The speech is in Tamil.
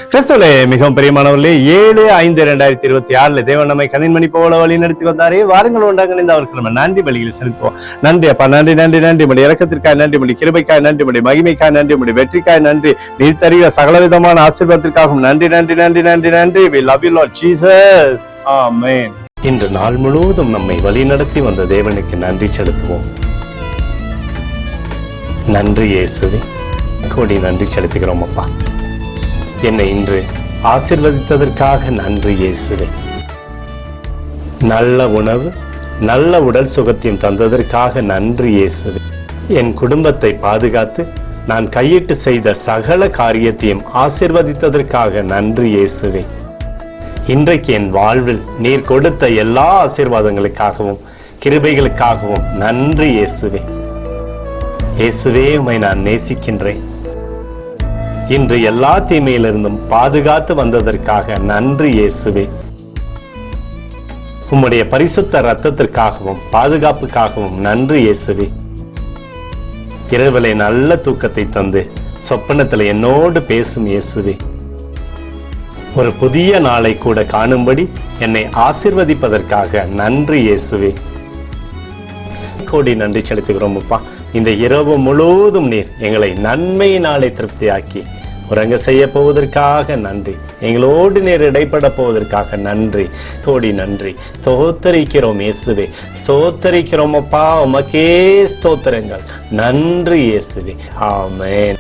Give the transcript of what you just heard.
கிறிஸ்துவிலே மிகவும் பிரியமானவர்களே, 7/5/2026 தேவன் நம்மை கண்ணின்மணி போல வழி நடத்தி வந்தாரே. வாருங்கள் உண்டாங்க அவருக்கு நம்ம நன்றி பலியில் செலுத்துவோம். நன்றி அப்பா, நன்றி நன்றி நன்றி. மடி இறக்கத்திற்காய் நன்றி, மடி கிருபைக்காய் நன்றி, மடி மகிமைக்காய் நன்றி, மடி வெற்றிக்காய் நன்றி, நீர் தருகிற சகலவிதமான ஆசீர்வாதத்திற்காகவும் நன்றி நன்றி நன்றி நன்றி நன்றி. We love you Lord Jesus. Amen. இன்று நாள் முழுவதும் நம்மை வழி நடத்தி வந்த தேவனுக்கு நன்றி செலுத்துவோம். நன்றி இயேசுவே, கோடி நன்றி செலுத்துகிறோம் அப்பா. என்னை இன்று ஆசீர்வதித்ததற்காக நன்றி இயேசுவே. நல்ல உணவு, நல்ல உடல் சுகத்தையும் தந்ததற்காக நன்றி இயேசுவே. என் குடும்பத்தை பாதுகாத்து நான் கையிட்டு செய்த சகல காரியத்தையும் ஆசீர்வதித்ததற்காக நன்றி இயேசுவே. இன்றைக்கு என் வாழ்வில் நீர் கொடுத்த எல்லா ஆசீர்வாதங்களுக்காகவும் கிருபைகளுக்காகவும் நன்றி இயேசுவே. இயேசுவே, உம்மை நான் நேசிக்கின்றேன். இன்று எல்லா தீமையிலிருந்தும் பாதுகாத்து வந்ததற்காக நன்றி இயேசுவே. உம்முடைய பரிசுத்த இரத்தத்திற்காகவும் பாதுகாப்புக்காகவும் நன்றி இயேசுவே. இரவிலே நல்ல தூக்கத்தை தந்து சொப்பனத்தில் என்னோடு பேசும் இயேசுவே. ஒரு புதிய நாளை கூட காணும்படி என்னை ஆசீர்வதிப்பதற்காக நன்றி இயேசுவே. கோடி நன்றி செலுத்துகிறோம் அப்பா. இந்த இரவு முழுவதும் நீர் எங்களை நன்மையினாலே திருப்தியாக்கி உறங்க செய்ய போவதற்காக நன்றி. எங்களோடு நீர் இடைப்பட போவதற்காக நன்றி, கோடி நன்றி. ஸ்தோத்தரிக்கிறோம் இயேசுவே, ஸ்தோத்தரிக்கிறோம் அப்பா. உமக்கே ஸ்தோத்திரங்கள். நன்றி இயேசுவே. ஆமென்.